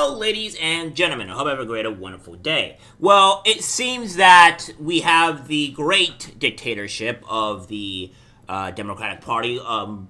Hello, ladies and gentlemen. I hope you have a great, wonderful day. Well, it seems that we have the great dictatorship of the Democratic Party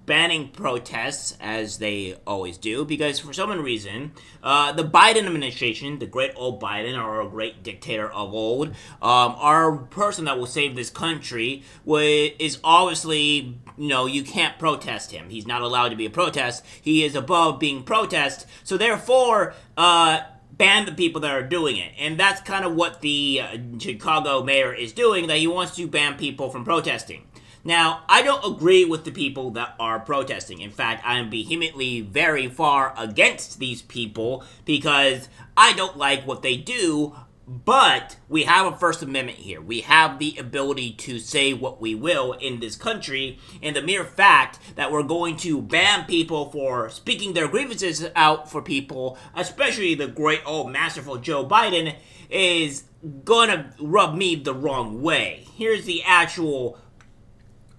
banning protests, as they always do, because for some reason, the Biden administration, the great old Biden, or a great dictator of old, our person that will save this country is obviously, you can't protest him. He's not allowed to be a protest. He is above being protest. So therefore, ban the people that are doing it. And that's kind of what the Chicago mayor is doing, that he wants to ban people from protesting. Now, I don't agree with the people that are protesting. In fact, I am vehemently very far against these people because I don't like what they do, but we have a First Amendment here. We have the ability to say what we will in this country, and the mere fact that we're going to ban people for speaking their grievances out for people, especially the great old masterful Joe Biden, is gonna rub me the wrong way. Here's the actual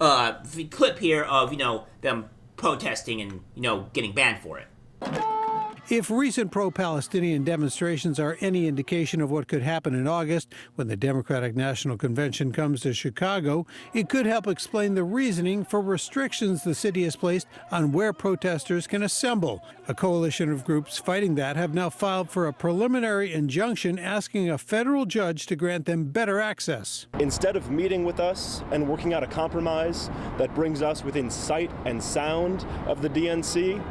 clip here of, them protesting and, getting banned for it. If recent pro-Palestinian demonstrations are any indication of what could happen in August when the Democratic National Convention comes to Chicago, it could help explain the reasoning for restrictions the city has placed on where protesters can assemble. A coalition of groups fighting that have now filed for a preliminary injunction asking a federal judge to grant them better access. Instead of meeting with us and working out a compromise that brings us within sight and sound of the DNC,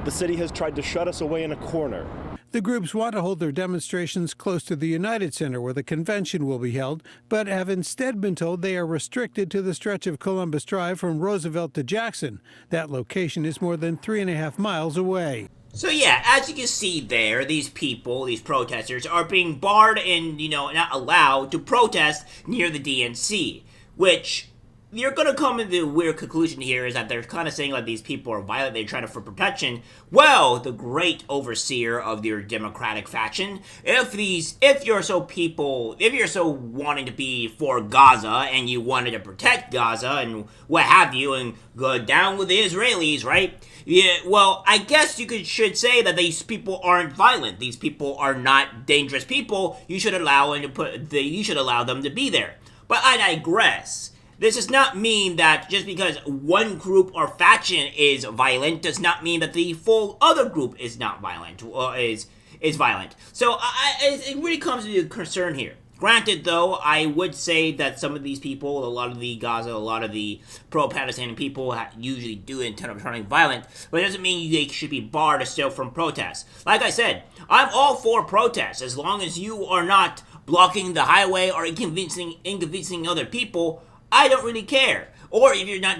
the city has tried to shut us away in a corner. The groups want to hold their demonstrations close to the United Center where the convention will be held, but have instead been told they are restricted to the stretch of Columbus Drive from Roosevelt to Jackson. That location is more than 3.5 miles away. So yeah, as you can see there, these people, these protesters, are being barred and, not allowed to protest near the DNC, which you're going to come into a weird conclusion here is that they're kind of saying like these people are violent, they're trying to for protection. Well, the great overseer of your Democratic faction, if you're so wanting to be for Gaza and you wanted to protect Gaza and what have you and go down with the Israelis, right? Yeah, well, I guess you should say that these people aren't violent. These people are not dangerous people. You should allow them to be there. But I digress. This does not mean that just because one group or faction is violent does not mean that the full other group is not violent or is violent. So it really comes to the concern here. Granted, though, I would say that some of these people, a lot of the Gaza, a lot of the pro-Palestinian people usually do intend on turning violent, but it doesn't mean they should be barred still from protests. Like I said, I'm all for protests as long as you are not blocking the highway or inconveniencing other people. I don't really care. Or if you're not,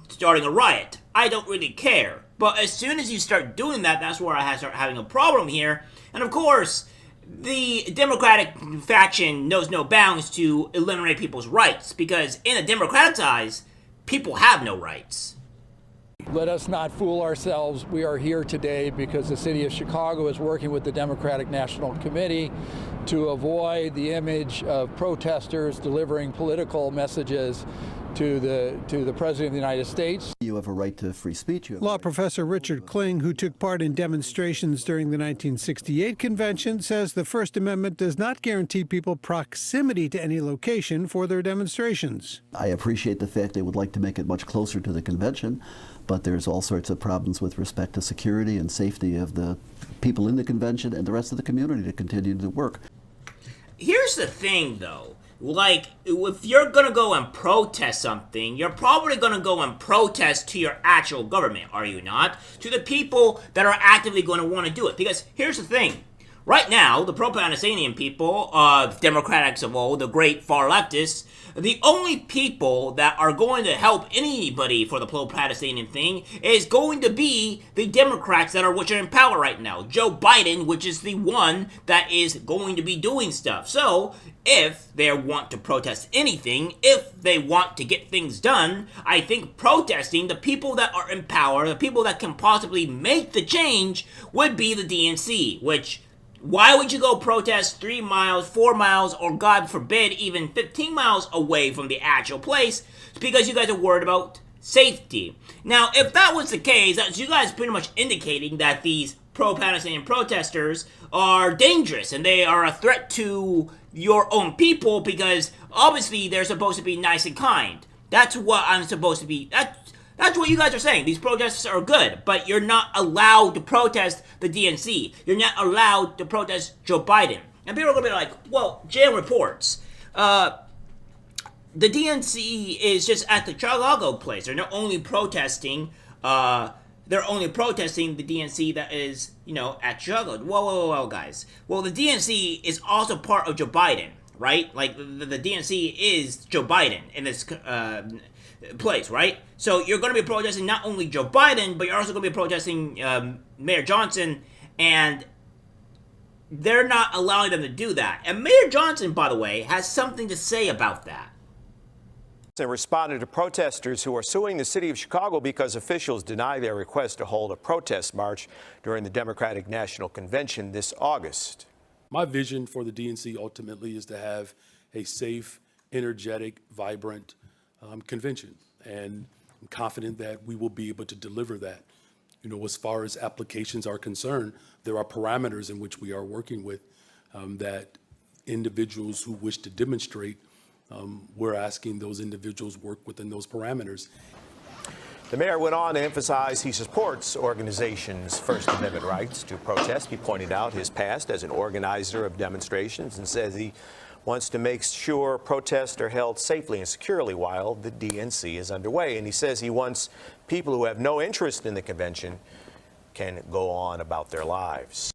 starting a riot. I don't really care. But as soon as you start doing that, that's where I start having a problem here. And of course, the Democratic faction knows no bounds to eliminate people's rights. Because in a Democratic eyes, people have no rights. Let us not fool ourselves. We are here today because the city of Chicago is working with the Democratic National Committee to avoid the image of protesters delivering political messages to the President of the United States. You have a right to free speech. Law professor Richard Kling, who took part in demonstrations during the 1968 convention, says the First Amendment does not guarantee people proximity to any location for their demonstrations. I appreciate the fact they would like to make it much closer to the convention, but there's all sorts of problems with respect to security and safety of the people in the convention and the rest of the community to continue to work. Here's the thing, though. Like, if you're gonna go and protest something, you're probably gonna go and protest to your actual government, are you not? To the people that are actively gonna want to do it. Because here's the thing. Right now, the pro-Palestinian people, Democrats of old, the great far leftists, the only people that are going to help anybody for the pro-Palestinian thing is going to be the Democrats which are in power right now. Joe Biden, which is the one that is going to be doing stuff. So, if they want to protest anything, if they want to get things done, I think protesting, the people that are in power, the people that can possibly make the change, would be the DNC, which... Why would you go protest 3 miles, 4 miles, or God forbid, even 15 miles away from the actual place? It's because you guys are worried about safety. Now, if that was the case, that's you guys pretty much indicating that these pro-Palestinian protesters are dangerous and they are a threat to your own people because obviously they're supposed to be nice and kind. That's what I'm supposed to be. That's what you guys are saying. These protests are good, but you're not allowed to protest the DNC. You're not allowed to protest Joe Biden. And people are going to be like, well, Jan reports. The DNC is just at the Chicago place. They're not only protesting, they're only protesting the DNC that is, at Chicago. Whoa, guys. Well, the DNC is also part of Joe Biden, right? Like, the DNC is Joe Biden in this place, right? So you're going to be protesting not only Joe Biden, but you're also going to be protesting Mayor Johnson, and they're not allowing them to do that. And Mayor Johnson, by the way, has something to say about that. They responded to protesters who are suing the city of Chicago because officials deny their request to hold a protest march during the Democratic National Convention this August. My vision for the DNC ultimately is to have a safe, energetic, vibrant convention, and I'm confident that we will be able to deliver that. As far as applications are concerned, there are parameters in which we are working with that individuals who wish to demonstrate, we're asking those individuals work within those parameters. The mayor went on to emphasize he supports organizations' First Amendment rights to protest. He pointed out his past as an organizer of demonstrations and says he wants to make sure protests are held safely and securely while the DNC is underway. And he says he wants people who have no interest in the convention can go on about their lives.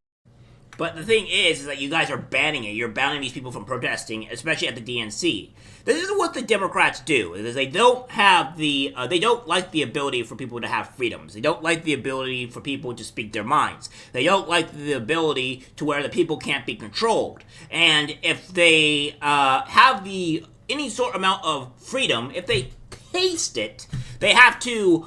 But the thing is that you guys are banning it. You're banning these people from protesting, especially at the DNC. This is what the Democrats do. Is they don't have they don't like the ability for people to have freedoms. They don't like the ability for people to speak their minds. They don't like the ability to where the people can't be controlled. And if they have any sort amount of freedom, if they taste it, they have to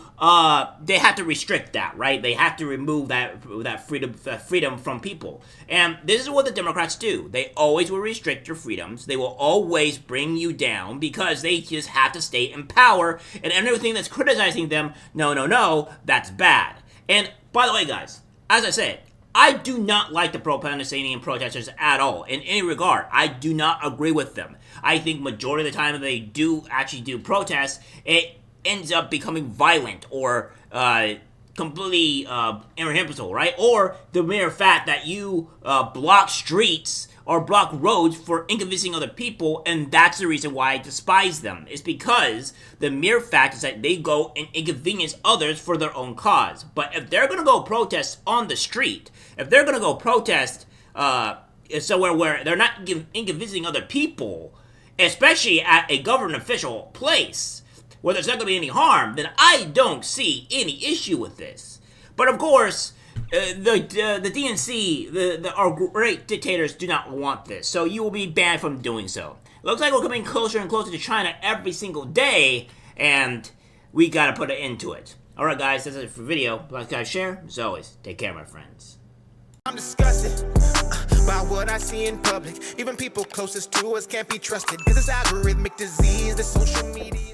restrict that, right? They have to remove that freedom from people. And this is what the Democrats do. They always will restrict your freedoms. They will always bring you down because they just have to stay in power. And everything that's criticizing them, no, that's bad. And by the way, guys, as I said, I do not like the pro-Palestinian protesters at all, in any regard. I do not agree with them. I think majority of the time that they do actually do protests, it ends up becoming violent or completely irrepressible, right? Or the mere fact that you block streets or block roads for inconveniencing other people, and that's the reason why I despise them. It's because the mere fact is that they go and inconvenience others for their own cause. But if they're going to go protest on the street, if they're going to go protest somewhere where they're not inconveniencing other people, especially at a government official place, where there's not going to be any harm, then I don't see any issue with this. But of course, the DNC, our great dictators do not want this, so you will be banned from doing so. Looks like we're coming closer and closer to China every single day, and we gotta put an end to it. Alright guys, that's it for the video. Like, guys, share. As always, take care, my friends. I'm disgusted by what I see in public. Even people closest to us can't be trusted. This is algorithmic disease, the social media.